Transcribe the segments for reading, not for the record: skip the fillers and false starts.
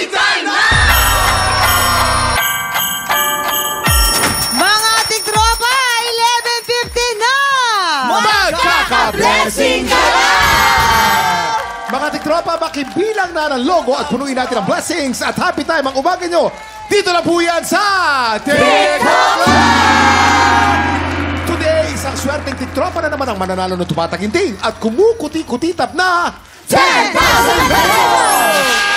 Happy time na! Mga ating tropa, 11:50 na! Magkaka-blessing ka na! Mga tiktropa, makibilang na ng logo at punuin natin ang blessings at happy time ang umaga nyo. Dito na po yan sa TikTok Live! Today, isang swerteng tiktropa na naman ang mananalo ng Tupataginting at kumukuti-kutitap na 10,000 pesos!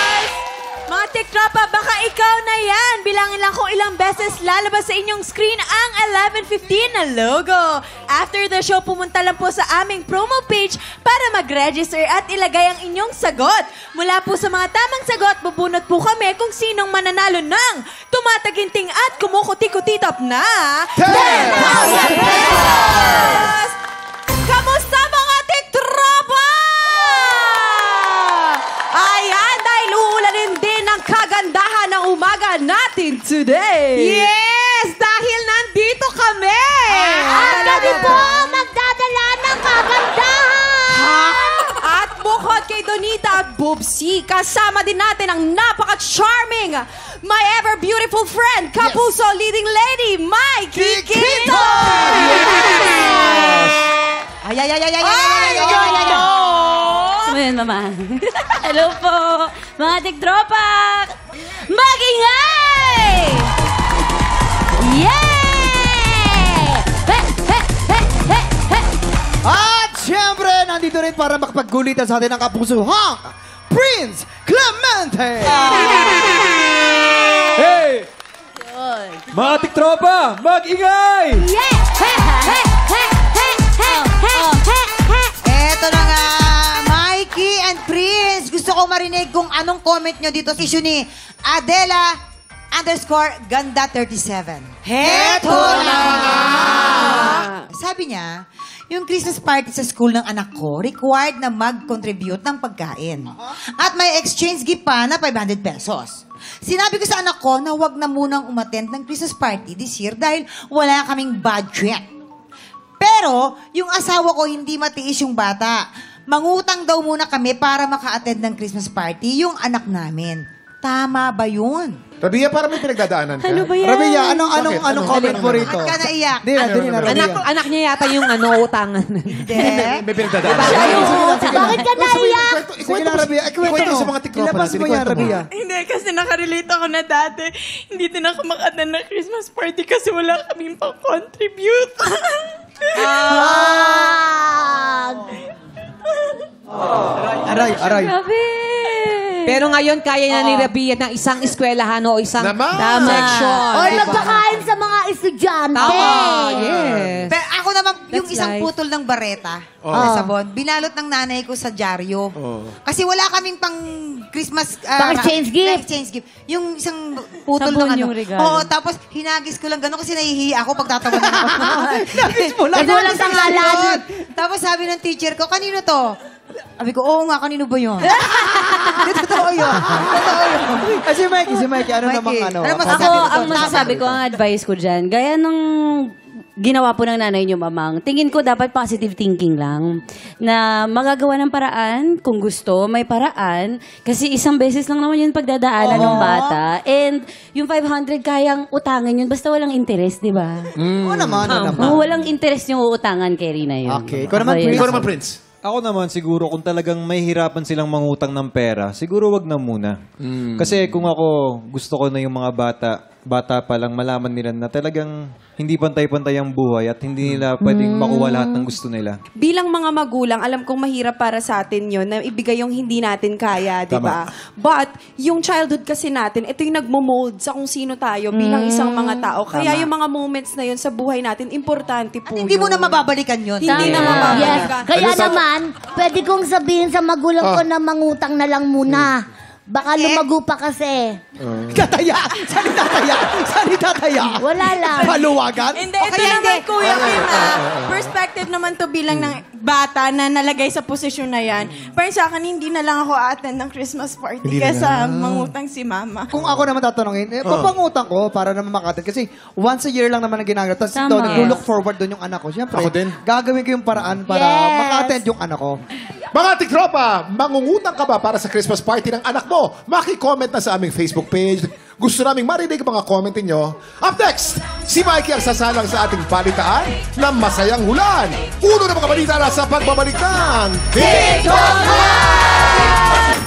Mga tiktropa, baka ikaw na yan. Bilangin lang kung ilang beses lalabas sa inyong screen ang 11:15 na logo. After the show, pumunta lang po sa aming promo page para mag-register at ilagay ang inyong sagot. Mula po sa mga tamang sagot, bubunot po kami kung sinong mananalo ng Tumataginting at kumukuti-kutitap na 10,000 pesos! Kamusta mga tiktropa? Ayan, dahil uulanin din ang kagandahan ng umaga natin today. Yes! Dahil nandito kami! At kami po magdadala ng kagandahan! At bukod kay Donita at Bubsy, kasama din natin ang napaka-charming, my ever-beautiful friend, Kapuso leading lady, Mike Kikito! Ay! Sumayon, mama. Hello po, mga tiktropa! Magingay! Yay! At syempre, nandito rin para makapaggulitan sa atin ang kapusuhang Prince Clemente! Hey! Mga tiktropa, mag-ingay! Eto na nga, Mikey and Prince. Gusto ko marinig kung anong comment nyo dito sa issue ni Adela_Ganda37. Heto na nga! Sabi niya, yung Christmas party sa school ng anak ko required na mag-contribute ng pagkain. At may exchange gift pa na 500 pesos. Sinabi ko sa anak ko na wag na munang umattend ng Christmas party this year dahil wala kaming budget. Pero, yung asawa ko hindi matiis yung bata. Mangutang daw muna kami para maka-attend ng Christmas party yung anak namin. Tama ba yun? Rabia, para may pinagdadaanan ka. Ano ba yan? Rabia, anong Anong comment mo rito? Ba't ka naiyak? Di, nandun na, Rabia. Anak niya yata yung utangan. Hindi. May pinagdadaanan. Bakit ka naiyak? Sige lang, Rabia. Ikwento sa mga tiktropa Ilabas natin. mo yan, Rabia. Hindi, kasi nakarelate ako na dati. Hindi din ako maka-attend ng Christmas party kasi wala kaming pang-contribute. Aray. Grabe! Pero ngayon, kaya na ni Rabia ng isang eskwelahan o isang Naman! section. Or Diba? magkakain sa mga estudyante. Tama, yes. Pero ako naman, yung That's isang life. putol ng bareta na sabon, binalot ng nanay ko sa dyaryo. Kasi wala kaming pang Christmas... Pang-exchange gift? Exchange gift. Yung isang putol Sabon ng ano. yung regalo. Oo, tapos hinagis ko lang gano'n kasi nahihiya ako pag tatawa na ako. Hinagis mo lang. Walang pangalan. Tapos sabi ng teacher ko, kanino to? Sabi ko, oo nga, kanino ba yun? Totoo yun. Si Mikey, ano namang ano? Ano Ako, masasabi mo ang doon? masasabi ko, ang advice ko dyan, gaya nung ginawa po ng nanay niyo, mamang, tingin ko dapat positive thinking lang. Na magagawa ng paraan, kung gusto, may paraan. Kasi isang beses lang naman yun pagdadaanan ng bata. And yung 500, kayang utangan yun, basta walang interest, di ba? Oo naman. Kung walang interest yung uutangan, carry na yun. Okay, ikaw naman, yun. Ikaw naman, Prince. Ako naman siguro kung talagang may hirapan silang mangutang ng pera, siguro wag na muna. Kasi kung ako, gusto ko na yung mga bata pa lang malaman nila na talagang hindi pantay-pantay ang buhay at hindi nila pwedeng makuha lahat ng gusto nila. Bilang mga magulang, alam kong mahirap para sa atin yon na ibigay yung hindi natin kaya, di ba? But, yung childhood kasi natin, ito yung nagmo-mold sa kung sino tayo bilang isang mga tao. Kaya yung mga moments na yun sa buhay natin, importante po Hindi mo na mababalikan yun. Hindi na Yes. mababalikan. Kaya naman, pwede kong sabihin sa magulang ko na mangutang na lang muna. Baka lumago pa kasi. Tataya! Saan itataya? Wala lang. Paluwagan? Hindi, ito naman, Kuya Kim, perspective naman to bilang ng bata na nalagay sa posisyon na yan. Parang sa akin, hindi na lang ako attend ng Christmas party kesa mangutang si Mama. Kung ako naman tatanungin, papangutang ko para naman makatid. Kasi once a year lang naman ang ginagawa. Tapos Tama. nag-look forward doon yung anak ko. Siyempre, Ako din. gagawin ko yung paraan para Yes. maka-attend yung anak ko. Mga tiktropa, mangungutang ka ba para sa Christmas party ng anak mo? Maki-comment na sa aming Facebook page. Gusto naming marinig ang mga comment ninyo. Up next, si Mikey ang sasalang sa ating palitaan ng masayang hulan. Uno na mga balita na sa pagbabalik ng TikTok Live!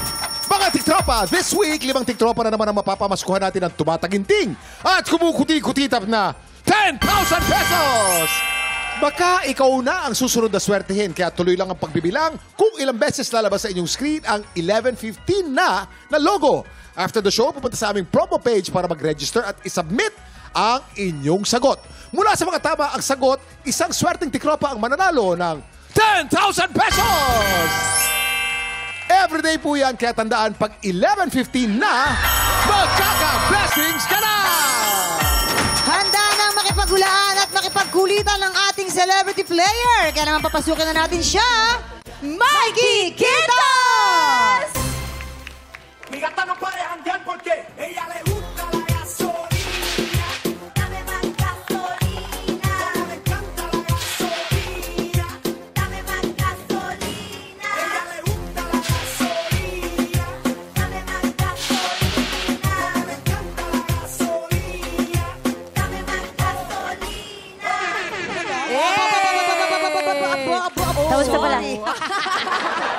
Mga tiktropa, this week, 5 tiktropa na naman ang mapapamaskuhan natin ng tumataginting at kumukuti-kutitap na 10,000 pesos! Baka ikaw na ang susunod na swertehin, kaya tuloy lang ang pagbibilang kung ilang beses lalabas sa inyong screen ang 11:15 na logo. After the show, pupunta sa aming promo page para mag-register at isubmit ang inyong sagot. Mula sa mga tama ang sagot, isang swerteng tiktropa ang mananalo ng 10,000 pesos! Everyday po yan, kaya tandaan, pag 11:15 na, magkaka-blessings ka na! Handa nang makipaghulaan at makipagkulitan ng ating celebrity player. Kaya naman papasukin na natin siya, Mikey Quitos! Mi gata no puede janguear porque ella le gusta la gasolina. Dame más gasolina. Me encanta la gasolina. Dame más gasolina. Ella le gusta la gasolina. Dame más gasolina. Me encanta la gasolina. Dame más gasolina. Tapos na pala.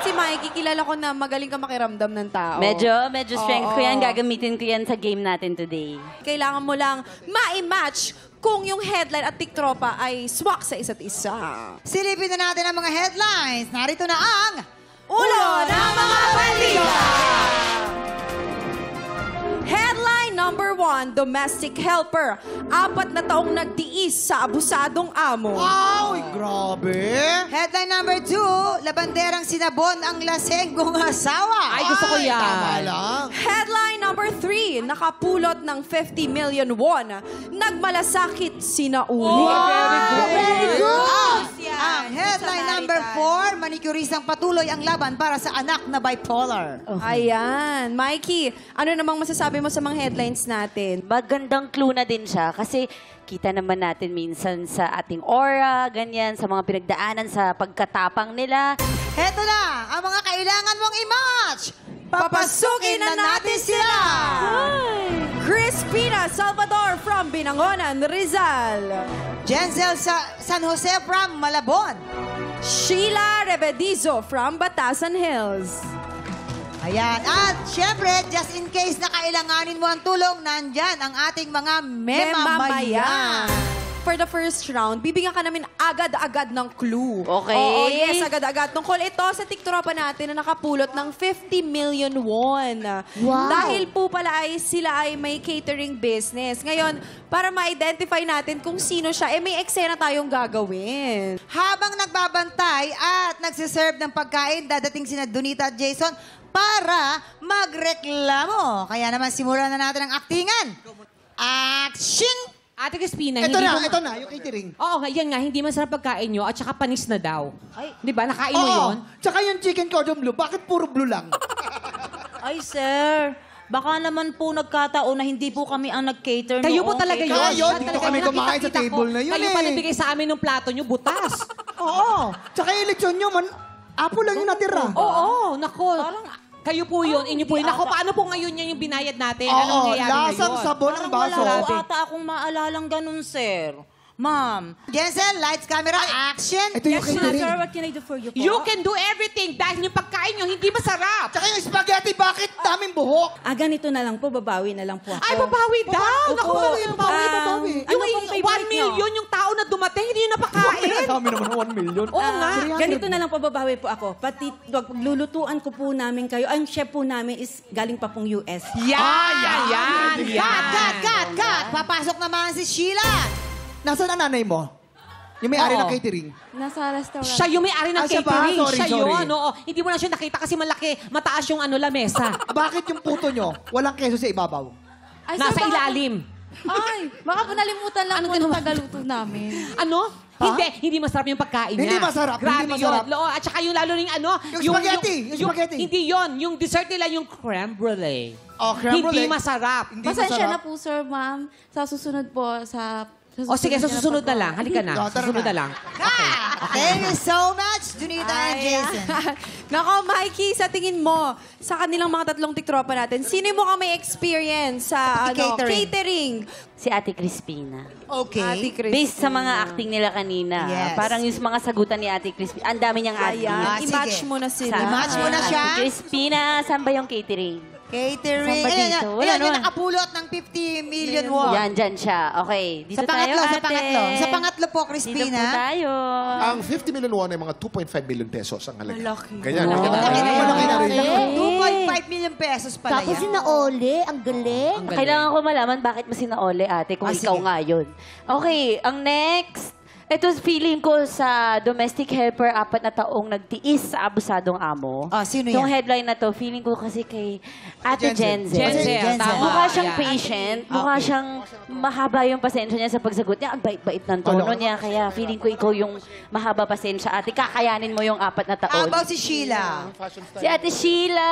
Si Mikey, kilala ko na magaling ka makiramdam ng tao. Medyo strength ko yan. Gagamitin ko yan sa game natin today. Kailangan mo lang ma-match kung yung headline at tiktropa ay swak sa isa't isa. Silipin na natin ang mga headlines. Narito na ang Ulo ng mga balita! Headline number 1, domestic helper. 4 na taong nagtiis sa abusadong amo. Ay, grabe. Headline number 2, labanderang sinabon ang lasenggong asawa. Ay, gusto ko yan. Tama lang. Headline number 3, nakapulot ng 50 million won. Nagmalasakit sina Uli. Very good. Yan. Ang headline number 4, manikuristang patuloy ang laban para sa anak na bipolar. Ayan. Mikey, ano namang masasabi mo sa mga headlines natin? Magandang clue na din siya kasi kita naman natin minsan sa ating aura, ganyan, sa mga pinagdaanan sa pagkatapang nila. Heto na, ang mga kailangan mong i-match. Papasukin na natin sila. Crispina Salvador from Binangonan, Rizal. Jenzel sa San Jose from Malabon. Sheila Rebedizo from Batasan Hills. Ayan. At syempre, just in case na kailanganin mo ang tulong, nandyan ang ating mga memamayan. For the first round, bibigyan ka namin agad-agad ng clue. Okay. Oo, yes, agad-agad. Tungkol ito sa tiktropa natin na nakapulot ng 50 million won. Wow. Dahil po pala ay sila ay may catering business. Ngayon, para ma-identify natin kung sino siya, may eksena tayong gagawin. Habang nagbabantay at nagsiserve ng pagkain, dadating sina Donita at Jason para magreklamo. Kaya naman simulan na natin ang aktingan. Action! Ate Crispina, Ito hindi na, yung catering. Oo nga, yan nga, hindi masarap pagkain nyo at saka panis na daw. Di ba? Nakain mo Oo. yun? Tsaka yung chicken cordon bleu, bakit puro blue lang? Ay, sir. Baka naman po nagkataon na hindi po kami ang nag-cater noon. Kayo po talaga yun. Kayo, Siya dito talaga kami yun. kumain sa Nakita-kita table ko. na yun Kayo eh. pa nagbigay sa amin ng plato nyo, butas. Oo. Tsaka yung lechon nyo, apo lang yung natira. Oo, nako. Kayo po yun, inyo po yun. Nako, paano po ngayon yan yung binayad natin? Oo, Anong nangyayari lasang ngayon? sabon ang Parang baso. wala po ata akong maalalang ganun, sir. Ma'am. Jensen, lights, camera, action! Ito yung catering. Sir, what can I do for you po? You can do everything dahil yung pagkain nyo hindi masarap. Tsaka yung spaghetti, bakit daming buhok? ganito na lang po, babawi na lang po ako. Ay, babawi daw. Naku, babawi. Ano Yung pong 1 favorite nyo? million yung tao na dumating, hindi nyo napakain. Dami naman ng 1 million. Oo nga. Ganito na lang po, babawi po ako. Pati paglulutuan ko po namin kayo. Ang chef po namin is galing pa pong US. Yan. Cut! Papasok naman si Sheila. Nasaan ang nanay mo? Yung may-ari ng catering. Nasa restaurant. Siya yung may-ari ng Siya ba? catering. Sorry. Siya yun. Oo. Hindi mo na siya nakita kasi malaki, mataas yung lamesa. Bakit yung puto nyo, walang keso sa ibabaw? Ay, Nasa sir, baka- ilalim. Ay, baka po nalimutan lang Ano po ginawa? ng tagaluto namin. Ano? Hindi masarap yung pagkain niya. Hindi masarap, Grabe hindi masarap. yun. At saka yung lalo yung Yung spaghetti. Hindi yun. Yung dessert nila, yung creme brulee. Oh, creme Hindi brulee. masarap. Hindi Pasensya na masarap. po, sir, ma'am. Sa susunod po, sa O sige, sa susunod na lang. Halika na. Oh, tara Susunod na. na lang. Thank you so much, Junita and Jason. Nako, Mikey, sa tingin mo, sa kanilang mga tatlong tiktropa natin, sino mo ka may experience sa catering? Si Ate Crispina. Okay. Ate Chris. Based sa mga acting nila kanina. Yes. Parang yung mga sagutan ni Ate Crispina. Ang dami niyang acting. Ah, I-match sige. mo na sila. I-match mo na siya? Ate Crispina, saan ba yung catering? Catering. Saan ba Ayan, dito? ayan, Wala ayan, yung naman. nakapulot ng 50 million won. Yan, dyan siya. Okay, dito Sa pangatlo, tayo, sa ate. pangatlo. Sa pangatlo po, Dito po Crispina. tayo. Ang 50 million won ay mga 2.5 million pesos ang halaga. Malaki. Ganyan. Malaki na rin. 2.5 million pesos pala Tapos yan. sinaoli, ang galing. Kailangan ko malaman bakit mo sinaole, ate, kung ikaw sige. nga yun. Okay, ang next. Ito, feeling ko sa domestic helper, 4 na taong nagtiis sa abusadong amo. Ah, sino Yung yan? headline na to, feeling ko kasi kay Ate Jenzel. Jenzel, tama. Mukha siyang Yan. patient, mukha siyang mahaba yung pasensya niya sa pagsagot niya. Ang bait-bait ng tono niya. Kaya feeling ko ikaw yung mahaba pasensya, ate. Kakayanin mo yung 4 na How taon. about si Sheila? Si Ate Sheila.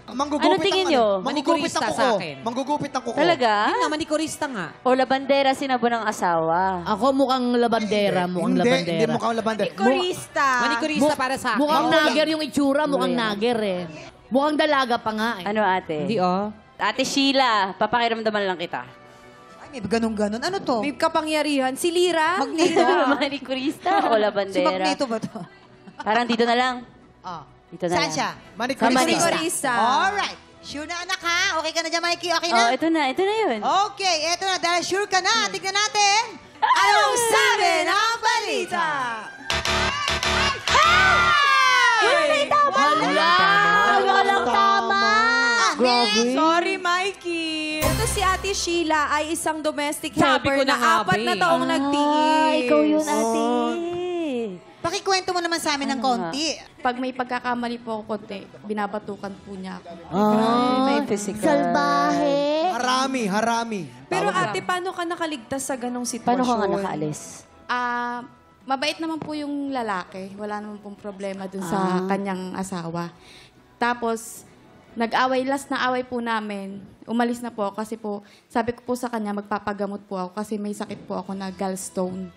Manggugupit Ano tingin ang nyo? Manggugupit Manikurista ang sa kuko. akin. Manggugupit ang kuko. Talaga? Yun nga, manikurista nga. O labandera sinabo ng asawa. Ako mukhang labandera, mukhang labandera. Hindi mukhang labandera. Kurista. Manikurista para sa akin. Mukhang nager yung itsura, mukhang nager eh. Mukhang dalaga pa nga eh. Ano ate? Hindi, oh. Ate Sheila, papakiramdaman lang kita. Ay, may ganun-ganun. Ano to? May kapangyarihan. Si Lira. Magneto. Manikurista o Si labandera? Magneto ba to? Parang dito na lang. Ah. Dito na Saan lang. siya? Manikurista. Manikurista. Alright. Sure na anak ha? Okay ka na dyan, Mikey? Okay Oh, na? ito na yun. Okay, eto na. Dahil sure ka na, tignan natin. Anong sabi ng balita? Walang tama. Grabe. Sorry, Mikey. Ito si Ate Sheila ay isang domestic Sabi helper ko na nga, 4 na babe. taong nagtiis. Ikaw yun, ate. Pakikwento mo naman sa amin ng konti. Pag may pagkakamali po ako konti, binabatukan po niya ako. May physical. Salbahe. Harami. Pero ate, paano ka nakaligtas sa ganong sitwasyon? Paano ka nga nakaalis? Mabait naman po yung lalaki. Wala naman pong problema dun sa kanyang asawa. Tapos, last na away po namin. Umalis na po ako kasi po, sabi ko po sa kanya, magpapagamot po ako kasi may sakit po ako na gallstone.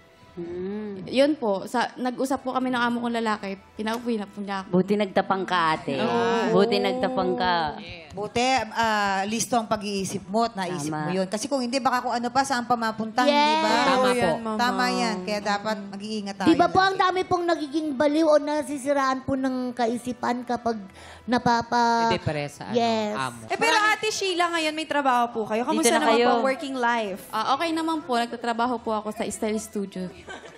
Yun po, nag-usap po kami ng amo kong lalaki, pinauwi na po niya ako. Buti nagtapang ka, ate. Buti nagtapang ka. Buti, listo ang pag-iisip mo at naisip Tama. mo yun. Kasi kung hindi, baka kung ano pa, saan pa mapunta, Yes. hindi ba? Tama po. Tama yan. Kaya dapat mag-iingat tayo. Di ba po ang dami pong nagiging baliw o nasisiraan po ng kaisipan kapag Depresa, Yes. amo. Pero Ate Sheila, ngayon may trabaho po kayo. Kamusta Dito na naman kayo. po ang working life? Okay naman po, nagtatrabaho po ako sa Style Studio.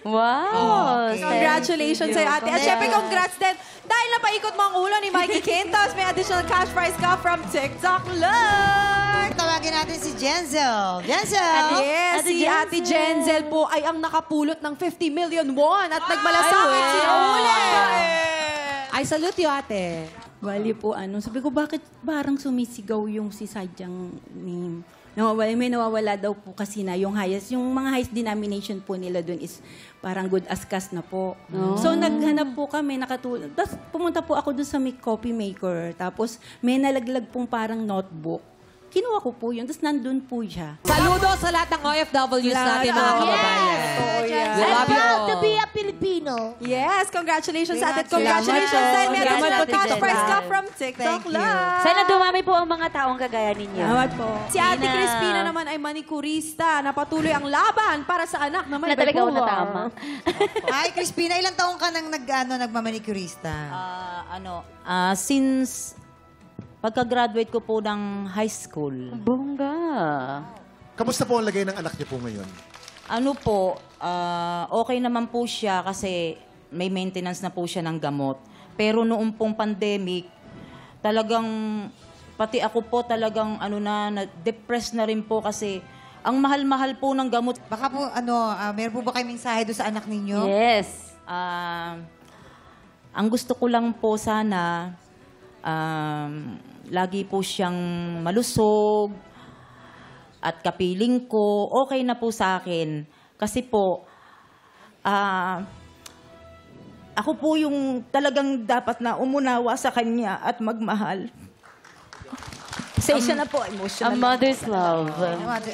Wow! Congratulations sa'yo, ate. At syempre, congrats din. Dahil napaikot mo ang ulo ni Mikey Quintos, may additional cash prize ka from TikTok Lord! Tawagin natin si Jenzel. Jenzel! Yes, Ate si Jenzel. Ate Jenzel po ay ang nakapulot ng 50 million won at nagmalasakit si Ule. I salute you, ate. Bali po, sabi ko, bakit parang sumisigaw yung si Sadyang name? May nawawala daw po kasi na yung highest. Yung mga highest denomination po nila dun is parang good as cast na po. So, naghanap po kami, nakatulong. Tapos, pumunta po ako dun sa may coffee maker. Tapos, may nalaglag pong parang notebook. Kinuha ko po yun. Tapos, nandun po siya. Saludo sa lahat ng OFWs natin, mga kababayan. We I'm love you proud all. to be a Filipino. Yes, congratulations ate. Salamat Congratulations po. dahil may additional Salamat, cash Ate prize ka Jenzel. from TikTok Thank you. Lord. Sana dumami po ang mga taong kagaya ninyo. Salamat po. Si Ate Crispina naman ay manikurista na patuloy ang laban para sa anak na may Na talaga ako bipolar. natama. Ay, Crispina, ilang taong ka nang nagmamanicurista? Since pagka-graduate ko po ng high school, Bongga. Kamusta po ang lagay ng anak niyo po ngayon? okay naman po siya kasi may maintenance na po siya ng gamot. Pero noong pong pandemic, talagang, pati ako po talagang na-depress na rin po kasi ang mahal-mahal po ng gamot. Baka po, meron po ba kayo mensahe doon sa anak ninyo? Yes. Ang gusto ko lang po sana, lagi po siyang malusog at kapiling ko, okay na po sa akin. Kasi po, ako po yung talagang dapat na umunawa sa kanya at magmahal. Pasensya na po, A emotional. mother's love.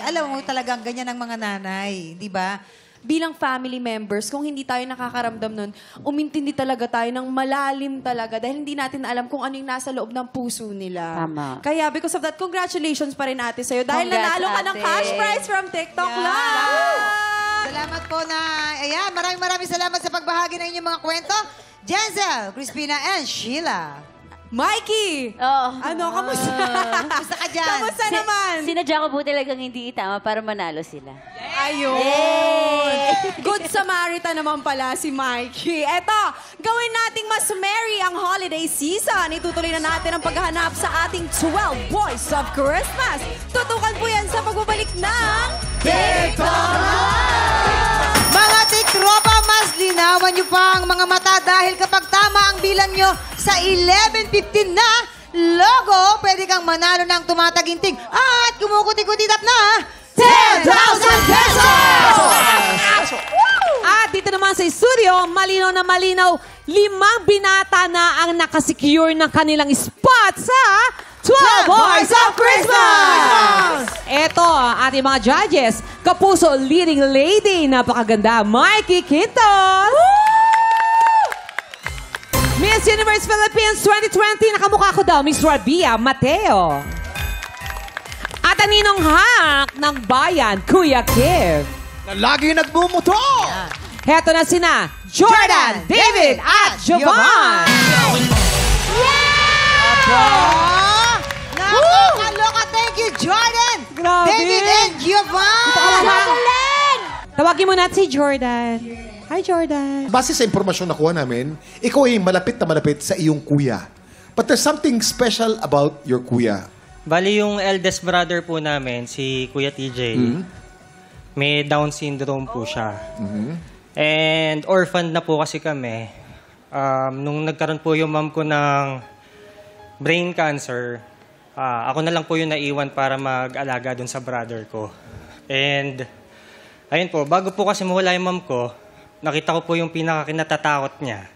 Alam mo talagang ganyan ang mga nanay, di ba? Bilang family members, kung hindi tayo nakakaramdam nun, umintindi talaga tayo ng malalim talaga dahil hindi natin alam kung ano yung nasa loob ng puso nila. Tama. Kaya because of that, congratulations pa rin ate sa'yo dahil Congrats, nanalo ka ng ate. cash prize from TikTok Live! Salamat po na, ayan, maraming salamat sa pagbahagi ng inyong mga kwento. Jenzel, Crispina, and Sheila. Mikey! Ano, kamusta? Kamusta ka dyan? Kamusta naman? Sinadya ko po talagang hindi itama para manalo sila. Ayun! Good Samaritan naman pala si Mikey. Eto, gawin nating mas merry ang holiday season. Itutuloy na natin ang paghahanap sa ating 12 Boys of Christmas. Tutukan po yan sa pagbabalik ng Mga tiktropa, mas linawan nyo pa ang mga mata dahil kapag tama ang bilang nyo sa 11:15 na logo, pwede kang manalo ng tumataginting at kumukuti-kutitap na 10,000 pesos! At dito naman sa studio, malinaw na malinaw, 5 binata na ang nakasecure ng kanilang spot sa 12 Boys of Christmas! Ito, ating mga judges. Kapuso leading lady, napakaganda, Mikey Quintos. Miss Universe Philippines 2020, nakamukha ko daw, Miss Rabia Mateo. At ang ninong hak ng bayan, Kuya Kev. Na lagi nagbumoto! Heto na sina Jordan, David, at Jovan. Nakakaloka, thank you, Jordan! Grabe. David and Giovanni! Tawagin mo natin si Jordan. Hi, Jordan. Base sa impormasyon na kuha namin, ikaw ay malapit na malapit sa iyong kuya. But there's something special about your kuya. Bali yung eldest brother po namin, si Kuya TJ, may Down syndrome po siya. And orphaned na po kasi kami. Nung nagkaroon po yung mom ko ng brain cancer, ako na lang po yung naiwan para mag-alaga dun sa brother ko. And ayun po, bago po kasi mawala yung mom ko, nakita ko po yung pinakakinatatakot niya.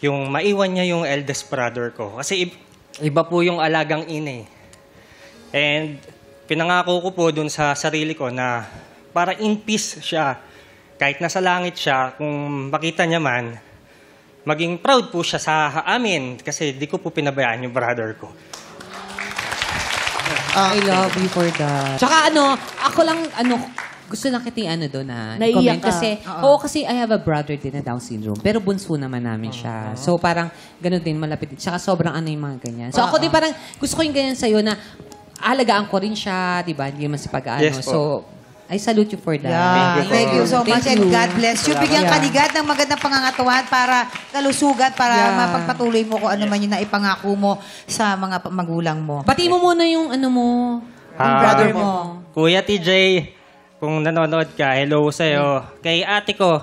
Yung maiwan niya yung eldest brother ko. Kasi iba po yung alagang ina eh. And pinangako ko po dun sa sarili ko na para in peace siya, kahit nasa langit siya, kung makita niya man, maging proud po siya sa amin kasi di ko po pinabayaan yung brother ko. I love you for that. Tsaka ako lang, gusto lang kita doon na Naiiyak i-comment. ka. Kasi, kasi I have a brother din na Down syndrome. Pero bunso naman namin siya. So parang ganun din, malapit. Tsaka sobrang yung mga ganyan. So ako din parang gusto ko yung ganyan sa'yo na alagaan ko rin siya, di ba? Hindi naman si pag-ano. Yes po. So, I salute you for that. Yeah. Thank you so much and God bless you. Bigyan Yeah. kanigat ng magandang pangangatuhan para kalusugan, para Yeah. mapagpatuloy mo kung ano man yung naipangako mo sa mga magulang mo. Pati mo muna yung mo, yung brother mo. Kuya TJ, kung nanonood ka, hello sa'yo. Kay ate ko,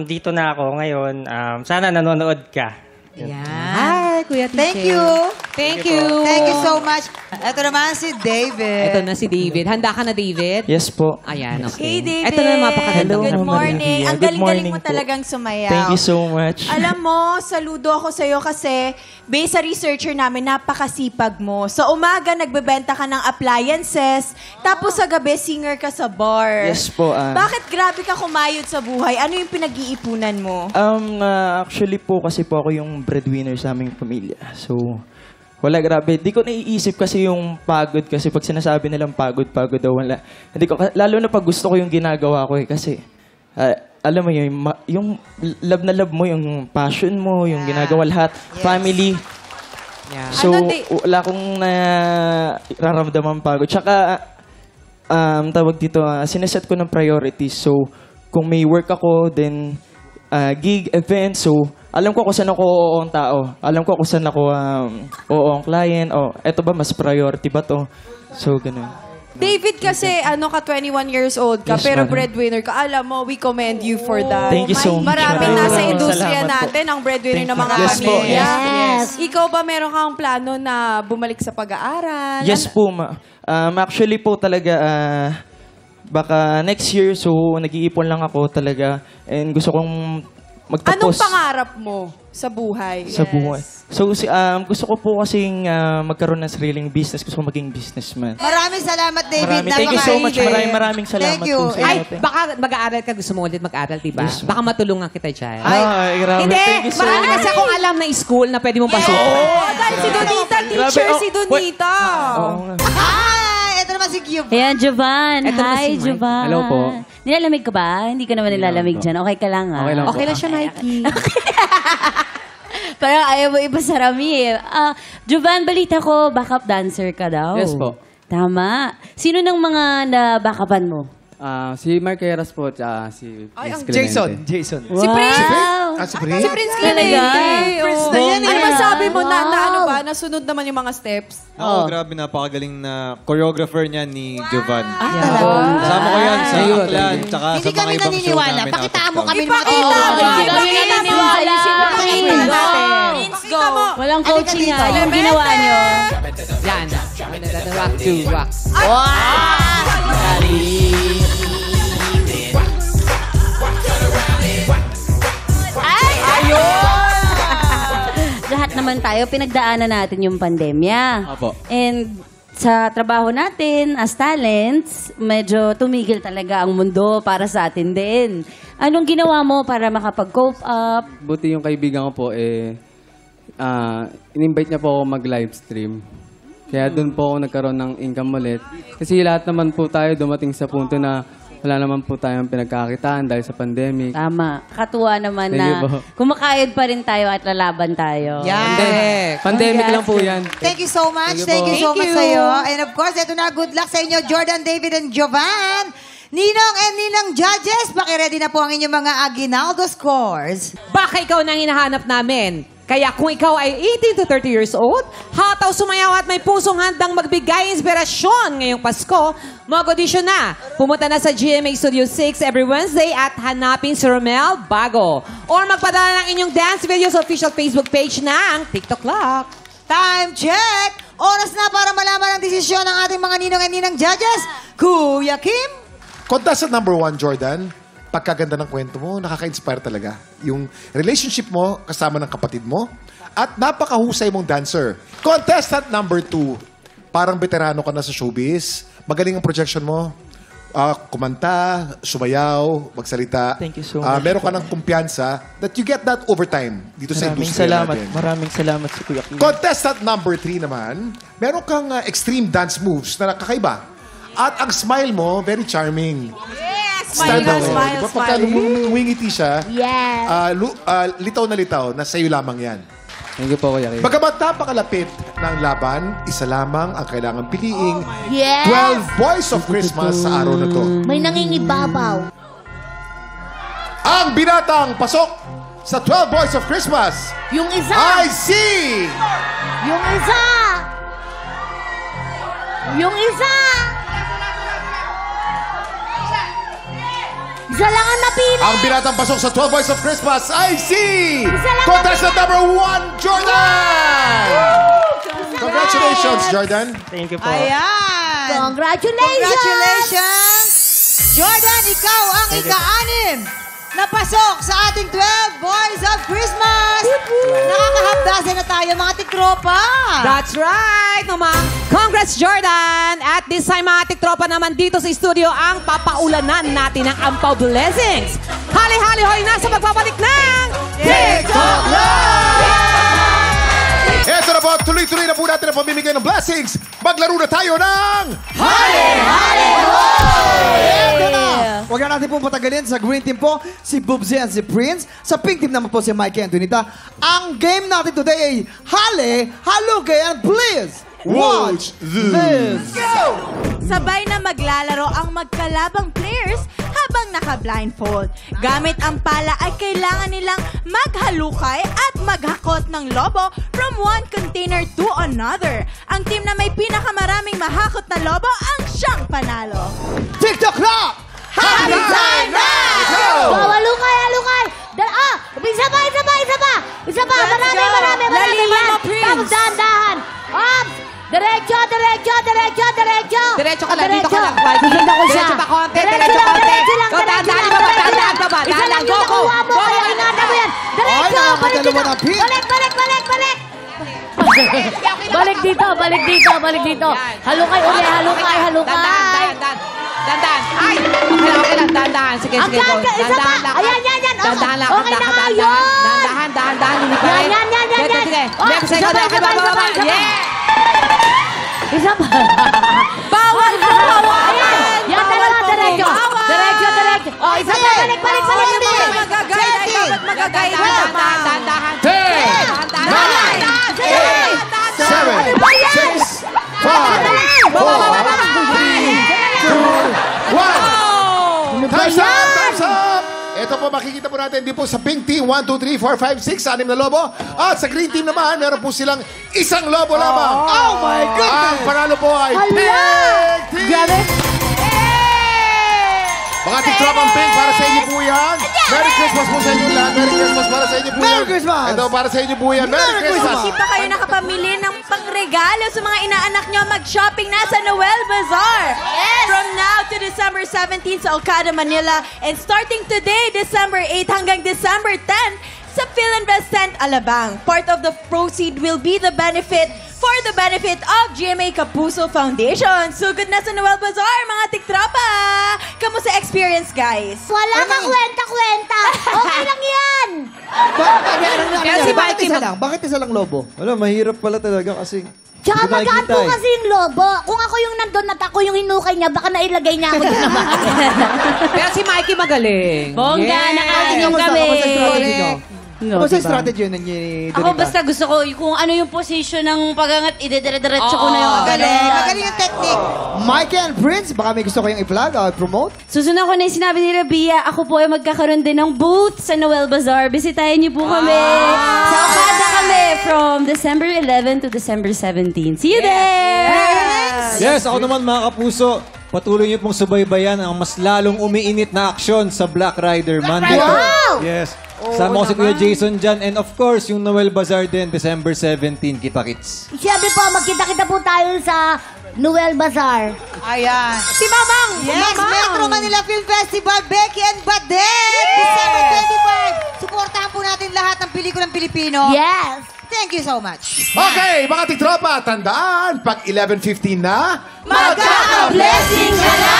dito na ako ngayon. Sana nanonood ka. Yan. Hi, Kuya TJ. Thank you. Thank you. Thank you so much. Ito naman si David. Ito na si David. Handa ka na, David? Yes po. Ayan, okay. Hey, David. Ito na mapakaganda. Good Hello, morning. Maria. Ang Good galing-galing morning mo po. talagang sumayaw. Thank you so much. Alam mo, saludo ako sa'yo kasi based sa researcher namin, napakasipag mo. Sa umaga, nagbebenta ka ng appliances. Tapos sa gabi, singer ka sa bar. Yes po. Bakit grabe ka kumayod sa buhay? Ano yung pinag-iipunan mo? Actually po kasi po ako yung breadwinner sa aming pamilya. So, wala, grabe. Di ko naiisip kasi yung pagod. Kasi pag sinasabi nilang pagod daw, wala. Hindi ko, lalo na pag gusto ko yung ginagawa ko eh. Kasi, alam mo yun, yung love na love mo, yung passion mo, yung ginagawa lahat, family. Yeah. So, wala akong nararamdaman pagod. Tsaka, tawag dito, sineset ko ng priorities. So, kung may work ako, then gig, event, so, alam ko kung saan ako oo ang tao. Alam ko kung saan ako oo ang client. Eto ba, mas priority ba to? So, ganun. David, kasi ano ka, 21 years old ka, Yes, pero madam. breadwinner ka. Alam mo, we commend you for that. Thank you so much. Maraming Maraming nasa industriya salamat po. natin ang breadwinner ng mga Yes po. pamilya. Yes. Ikaw ba meron kang plano na bumalik sa pag-aaral? Yes po, actually po talaga, baka next year, so nag-iipon lang ako talaga. And gusto kong magtapos. Anong pangarap mo sa buhay? Sa buhay. So, gusto ko po kasing magkaroon ng sariling business. Gusto ko maging businessman. Maraming salamat, David. Thank you so much. Maraming salamat Thank you. po sa Ay, inyo. baka mag-aaral ka. Gusto mo ulit mag-aaral, diba? Yes, Baka matulungan kita dyan. Ay, grabe. Hindi, Thank you so marami much. kasi akong alam na school na pwede mong pasukin. Dahil si Donita, teacher si Donita. Hi! Ito naman si Cube. Ayan, Jovan. Eto naman Hi, si Mike. Jovan. Hello po. Nilalamig ka ba? Hindi ka naman nilalamig dyan. Okay ka lang, ha? Okay lang po. Okay lang siya, Mikey. Parang ayaw mo ipasarami eh. Jovan, balita ko, backup dancer ka daw. Yes po. Tama. Sino ng mga na-backupan mo? Si Mark Heras po, tsaka si Prince Jason. Clemente. Jason. Si Prince? Si Prince Clemente. Talaga? Ano masabi mo na ano ba? Nasunod naman yung mga steps? Oo, grabe, napakagaling na choreographer niya ni Jovan. talaga? Kasama ko yan sa Aklan, tsaka sa Hindi mga kami ibang show naniniwala. namin. Pakitaan mo kami ng mga Ipakita mo. Hindi kami naniniwala. Pakita natin. Let's go. Walang coaching nga. Yung ginawa nyo. Yan. Rock to rock. Lahat naman tayo, pinagdaanan natin yung pandemya. Opo. And sa trabaho natin as talents, medyo tumigil talaga ang mundo para sa atin din. Anong ginawa mo para makapag-cope up? Buti yung kaibigan ko po, in-invite niya po ako mag-live stream. Kaya doon po ako nagkaroon ng income ulit. Kasi lahat naman po tayo dumating sa punto na wala naman po tayong pinagkakitaan dahil sa pandemic. Tama. Katuwa naman Thank you na po. kumakayod pa rin tayo at lalaban tayo. Pandemic Yes. lang po yan. Thank you so much. Thank you Thank you po. so much sa'yo. And of course, ito na, good luck sa inyo, Jordan, David, and Jovan. Ninong and Ninang judges, pakiready na po ang inyong mga Aguinaldo scores. Baka ikaw nang hinahanap namin. Kaya kung ikaw ay 18 to 30 years old, hataw sumayaw at may pusong handang magbigay inspirasyon ngayong Pasko, mag-audition na. Pumunta na sa GMA Studio 6 every Wednesday at hanapin si Romel Bago. Or magpadala ng inyong dance videos sa official Facebook page ng TikTok Clock. Time check! Oras na para malaman ang desisyon ng ating mga Ninong and Ninang judges. Kuya Kim? Contestant number 1, Jordan. Pagkaganda ng kwento mo, nakaka-inspire talaga. Yung relationship mo kasama ng kapatid mo at napakahusay mong dancer. Contestant number 2, parang veterano ka na sa showbiz. Magaling ang projection mo. Kumanta, sumayaw, magsalita. Thank you so much. Meron ka ng kumpiyansa that you get that over time dito sa industriya natin. Maraming salamat sa Kuya Kim. Contestant number 3 naman, meron kang extreme dance moves na nakakaiba. At ang smile mo, very charming. Smile ka, smile, Diba? Pagka smile. lumingiti siya, Yes. litaw na litaw, na sa'yo lamang yan. Thank you po, Kuya Kim. Bagamat napakalapit ng laban, isa lamang ang kailangan piliing Yes. 12 Boys of Christmas sa araw na to. May nangingibabaw. Ang binatang pasok sa 12 Boys of Christmas, Yung isa. I see! Yung isa. Yung isa. Isa lang ang napili. Ang binatang pasok sa 12 Boys of Christmas, I see! Isa lang Contestant number 1, Jordan! Congratulations, Jordan. Thank you po. Ayan! Congratulations! Congratulations! Jordan, ikaw ang ika-anim na pasok sa ating 12 Boys of Christmas! Nakakahabdasan na tayo, mga tiktropa! That's right, naman. Congrats, Jordan! At this time, mga tiktropa naman dito sa studio ang papaulanan natin ng Ampaw Blessings. Hali-hali hoy na sa pagbabalik ng TikTok Live! Eto na po, tuloy-tuloy na po natin ang pamimigay ng blessings. Maglaro na tayo ng Eto na! Huwag na natin pong patagalin. Sa green team po, si Bubsy and si Prince. Sa pink team naman po si Mikey and Donita. Ang game natin today ay Hale, Halugay, and please watch this! Sabay na maglalaro ang magkalabang players habang naka-blindfold. Gamit ang pala ay kailangan nilang maghalukay at maghakot ng lobo from one container to another. Ang team na may pinakamaraming mahakot na lobo ang siyang panalo. TikTok Clock! Happy time now! Go! Halukay, halukay! Isa pa, isa pa, isa pa! Isa pa, marami, marami, marami! Laliman mo, Prince. Tapos dahan-dahan! Diretso, diretso, diretso, diretso! Diretso ka lang, dito ka lang. Susundan ko siya. Diretso pa konti, Diretso diretso lang, konti. diretso lang, Go, diretso dadaan lang, mo ba, diretso dadaan lang. pa ba? Isa lang Dadaan, yung go, go. nakuha mo, Go, kaya go. ingatan mo yan. dalawa ng pink. Balik! Balik dito. Halukay uli, halukay. Dandan. Ay! Okay lang. Dandan. Sige, go. Dandan lang. Ayan. Dandan lang. Okay na nga yun. Dahan. Hindi pa rin. Yan. Sige. Oh, Next, isa pa. Yeah! Isa pa. Bawal! Ayan. Yan, dalawa. Diretso. Oh, isa pa. Balik. Magagay. Dahan. 10, 9, 8, 7, 6, 5, 4, 3, 2, 1. Time's up! Ito po, makikita po natin, di po sa pink team, 1, 2, 3, 4, 5, 6, 6 na lobo. At sa green team naman, meron po silang isang lobo lamang. Oh my goodness! Ang panalo po ay pink team! Grabe. Mga tiktropang pink, para sa inyo po yan. Merry Christmas po sa inyo lahat. Merry Christmas para sa inyo po yan. Merry Christmas! Ito, para sa inyo po yan. Merry Christmas! Hindi pa kayo nakapamili ng pangregalo sa mga inaanak nyo, mag-shopping na sa Noel Bazaar. Yes! From now to December 17 sa Alcada, Manila. And starting today, December 8 hanggang December 10 sa Philinvest Tent, Alabang. Part of the proceed will be the benefit of GMA Kapuso Foundation. Sugod na sa Noel Bazaar, mga tiktropa! Kamusta experience, guys? Wala kang kwenta. Okay lang yan. Bakit isa lang lobo? Wala, mahirap pala talaga kasi... Tsaka hindi magaan nakikita po eh. kasi yung lobo. Kung ako yung nandun at ako yung hinukay niya, baka nailagay niya ako dun naman. Pero si Mikey magaling. Bongga, nakatingin kami. Kamusta strategy nyo? No, Kamusta diba? strategy yun ni Donita? Ako basta gusto ko, kung ano yung position ng pagangat, idedire-diretso ko na yung Magaling yung technique. Mikey and Prince, baka may gusto kayong i-plug o promote? Susunod ko na yung sinabi ni Rabia, ako po ay magkakaroon din ng booth sa Noel Bazaar. Bisitahin niyo po kami. Sa Okada kami from December 11 to December 17. See you there! Yes, ako naman mga kapuso. Patuloy niyo pong subaybayan ang mas lalong umiinit na aksyon sa Black Rider Monday. Wow! Yes. Sama ko si Kuya Jason dyan. And of course, yung Noel Bazaar din, December 17, kita-kits. Siyempre po, magkita-kita po tayo sa Noel Bazaar. Ayan. Si Mamang! Yes, Metro Manila Film Festival, Becky and Badet! December 25. Suportahan po natin lahat ng pelikulang Pilipino. Yes! Thank you so much. Okay, mga tiktropa, tandaan, pag 11:15 na, Magkaka-blessing ka na!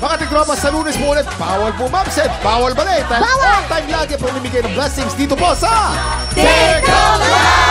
mga tiktropa, sa Lunes po ulit, bawal po mabsent, bawal balay. Bawal! Time lagi po namigay ng blessings dito po sa Tiktropa!